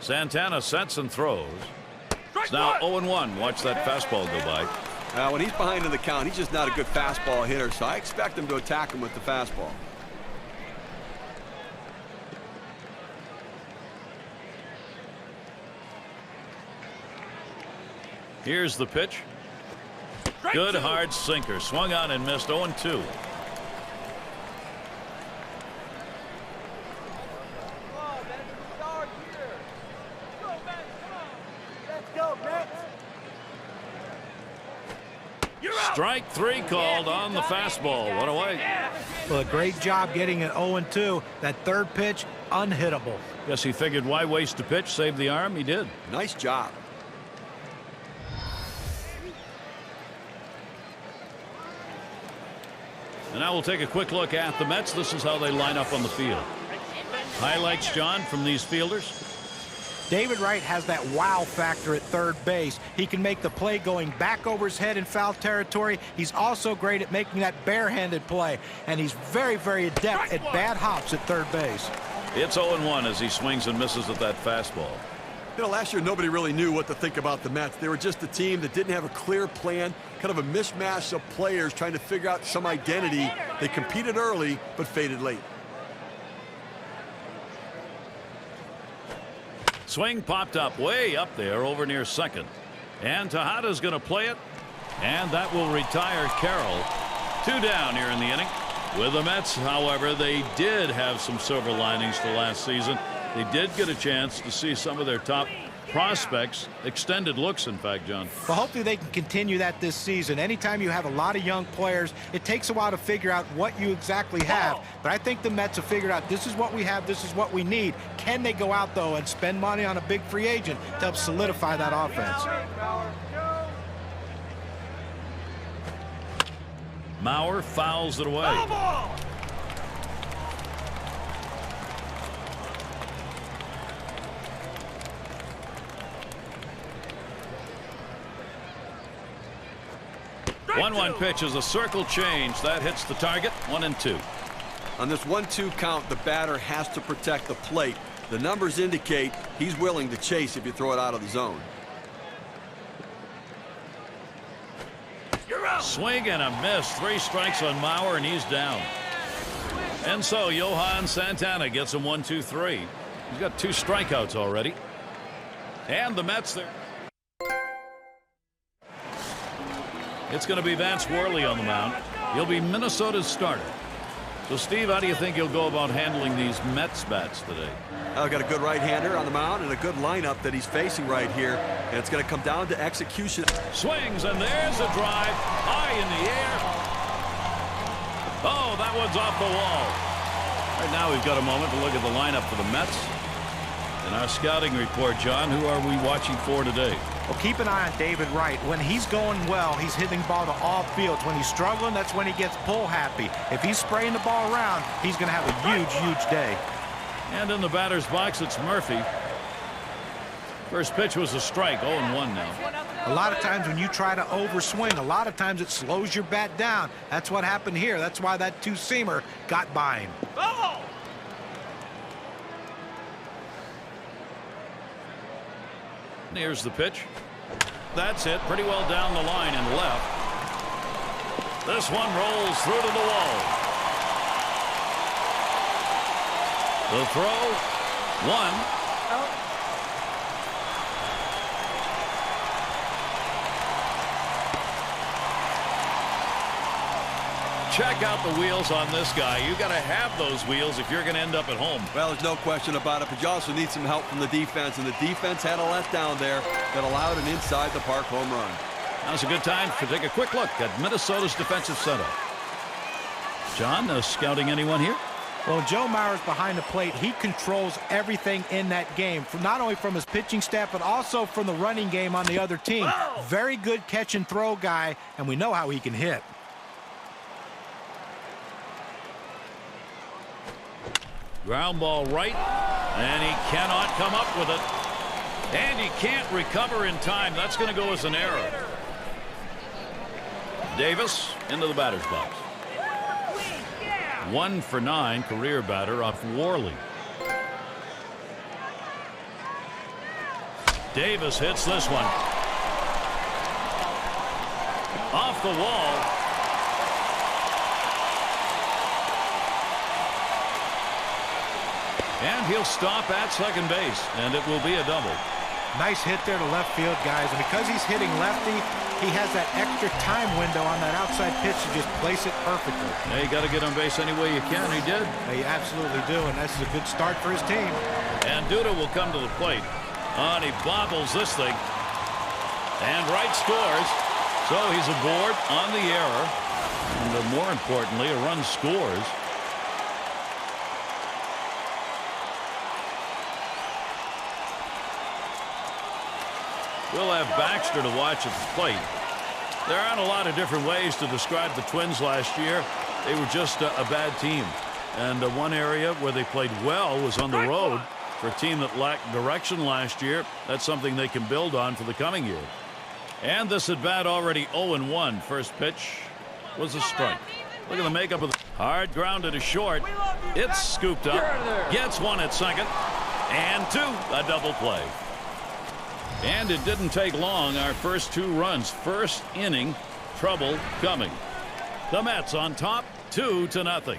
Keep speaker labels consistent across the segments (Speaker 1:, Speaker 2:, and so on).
Speaker 1: Santana sets and throws. It's now 0-1. Watch that fastball go by.
Speaker 2: When he's behind in the count, he's just not a good fastball hitter, so I expect him to attack him with the fastball.
Speaker 1: Here's the pitch. Good hard sinker. Swung on and missed. 0-2. Strike 3 called on the fastball. 1 away.
Speaker 3: Well, a great job getting it 0-2. That third pitch, unhittable.
Speaker 1: Guess he figured why waste a pitch, save the arm. He did.
Speaker 2: Nice job.
Speaker 1: And now we'll take a quick look at the Mets. This is how they line up on the field. Highlights, John, from these fielders.
Speaker 3: David Wright has that wow factor at third base. He can make the play going back over his head in foul territory. He's also great at making that barehanded play. And he's very, very adept at bad hops at third base.
Speaker 1: It's 0-1 as he swings and misses at that fastball.
Speaker 2: You know, last year nobody really knew what to think about the Mets. They were just a team that didn't have a clear plan, kind of a mishmash of players trying to figure out some identity. They competed early, but faded late.
Speaker 1: Swing popped up way up there over near second. And Tejada's going to play it. And that will retire Carroll. 2 down here in the inning. With the Mets, however, they did have some silver linings to last season. They did get a chance to see some of their top prospects, extended looks, in fact, John.
Speaker 3: Well, hopefully they can continue that this season. Anytime you have a lot of young players, it takes a while to figure out what you exactly have. But I think the Mets have figured out this is what we have, this is what we need. Can they go out, though, and spend money on a big free agent to help solidify that offense?
Speaker 1: Mauer fouls it away. One pitch is a circle change. That hits the target. 1-2.
Speaker 2: On this 1-2 count, the batter has to protect the plate. The numbers indicate he's willing to chase if you throw it out of the zone.
Speaker 1: Swing and a miss. 3 strikes on Mauer, and he's down. And so Johan Santana gets him 1-2-3. He's got 2 strikeouts already. And the Mets there. It's going to be Vance Worley on the mound. He'll be Minnesota's starter. So, Steve, how do you think he'll go about handling these Mets bats today?
Speaker 2: I've got a good right-hander on the mound and a good lineup that he's facing right here. And it's going to come down to execution.
Speaker 1: Swings, and there's a drive high in the air. Oh, that one's off the wall. Right now we've got a moment to look at the lineup for the Mets. In our scouting report, John, who are we watching for today?
Speaker 3: Well, keep an eye on David Wright. When he's going well, he's hitting the ball to all fields. When he's struggling, that's when he gets pull happy. If he's spraying the ball around, he's going to have a huge, huge day.
Speaker 1: And in the batter's box, it's Murphy. First pitch was a strike. 0-1 now.
Speaker 3: A lot of times when you try to overswing, a lot of times it slows your bat down. That's what happened here. That's why that 2-seamer got by him.
Speaker 1: Here's the pitch. That's it. Pretty well down the line and left. This one rolls through to the wall. The throw. 1. Check out the wheels on this guy. You got to have those wheels if you're going to end up at home.
Speaker 2: Well, there's no question about it, but you also need some help from the defense, and the defense had a letdown there that allowed an inside-the-park home run.
Speaker 1: Now's a good time to take a quick look at Minnesota's defensive setup. John, scouting anyone here?
Speaker 3: Well, Joe Mauer's behind the plate. He controls everything in that game, not only from his pitching staff, but also from the running game on the other team. Very good catch-and-throw guy, and we know how he can hit.
Speaker 1: Ground ball right, and he cannot come up with it. And he can't recover in time. That's going to go as an error. Davis into the batter's box. 1 for 9, career batter off Worley. Davis hits this one. Off the wall. And he'll stop at second base, and it will be a double.
Speaker 3: Nice hit there to left field, guys. And because he's hitting lefty, he has that extra time window on that outside pitch to just place it perfectly.
Speaker 1: Yeah, you got to get on base any way you can. He did.
Speaker 3: They absolutely do, and this is a good start for his team.
Speaker 1: And Duda will come to the plate. And he bobbles this thing. And right scores. So he's aboard on the error. And more importantly, a run scores. We'll have Baxter to watch at the plate. There aren't a lot of different ways to describe the Twins last year. They were just a bad team. And one area where they played well was on the road. For a team that lacked direction last year, that's something they can build on for the coming year. And this at bat already 0-1. First pitch was a strike. Look at the makeup of the hard grounded to short. It's scooped up. Gets one at second. And two. A double play. And it didn't take long. Our first two runs. First inning. Trouble coming. The Mets on top 2-0.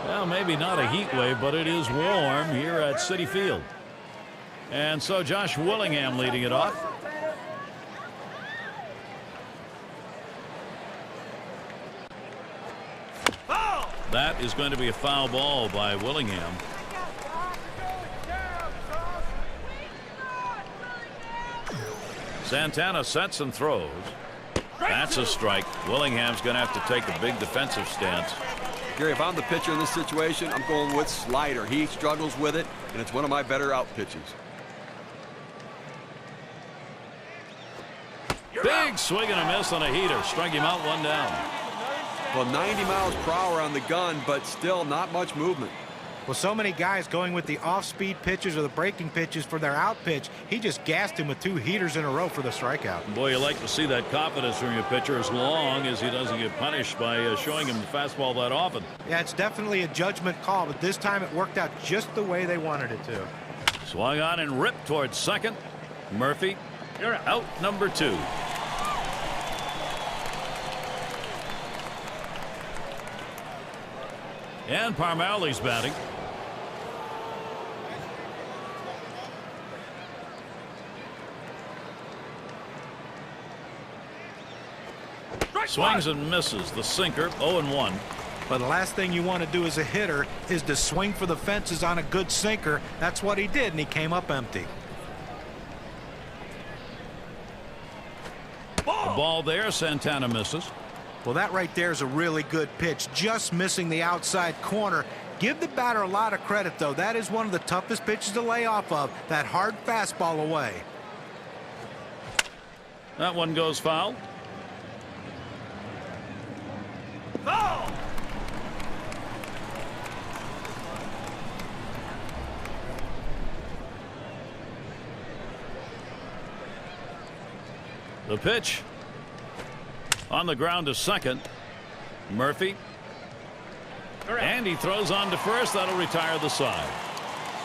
Speaker 1: Well, maybe not a heat wave, but it is warm here at Citi Field. And so Josh Willingham leading it off. That is going to be a foul ball by Willingham. Santana sets and throws. That's a strike. Willingham's going to have to take a big defensive stance.
Speaker 2: Gary, if I'm the pitcher in this situation, I'm going with slider. He struggles with it, and it's one of my better out pitches.
Speaker 1: Big swing and a miss on a heater. Struck him out, one down.
Speaker 2: Well, 90 miles per hour on the gun, but still not much movement.
Speaker 3: Well, so many guys going with the off-speed pitches or the breaking pitches for their out pitch. He just gassed him with two heaters in a row for the strikeout.
Speaker 1: Boy, you like to see that confidence from your pitcher as long as he doesn't get punished by showing him the fastball that often.
Speaker 3: Yeah, it's definitely a judgment call, but this time it worked out just the way they wanted it to.
Speaker 1: Swung on and ripped towards second. Murphy, you're out number 2. And Parmali's batting. Swings and misses. The sinker 0-1.
Speaker 3: But the last thing you want to do as a hitter is to swing for the fences on a good sinker. That's what he did, and he came up empty.
Speaker 1: The ball there. Santana misses.
Speaker 3: Well, that right there is a really good pitch, just missing the outside corner. Give the batter a lot of credit, though. That is one of the toughest pitches to lay off of, that hard fastball away.
Speaker 1: That one goes foul. Foul! The pitch. On the ground to second. Murphy. And he throws on to first. That'll retire the side.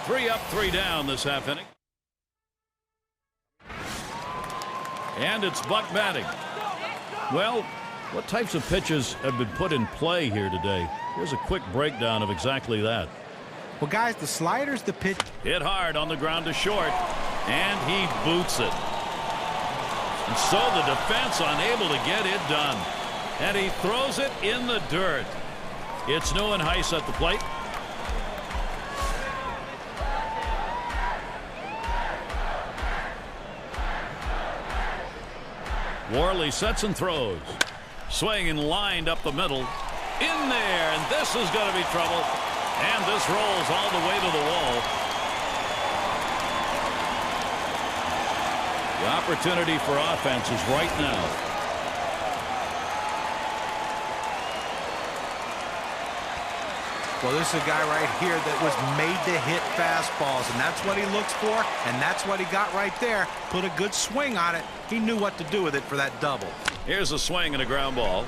Speaker 1: 3 up, 3 down this half inning. And it's Buck batting. Well, what types of pitches have been put in play here today? Here's a quick breakdown of exactly that.
Speaker 3: Well, guys, the slider's the pitch.
Speaker 1: Hit hard on the ground to short. And he boots it. And so the defense unable to get it done. And he throws it in the dirt. It's Neuenhuis at the plate. Worley sets and throws. Swing and lined up the middle. In there, and this is going to be trouble. And this rolls all the way to the wall. The opportunity for offense is right now.
Speaker 3: Well, this is a guy right here that was made to hit fastballs, and that's what he looks for, and that's what he got right there. Put a good swing on it. He knew what to do with it for that double.
Speaker 1: Here's a swing and a ground ball.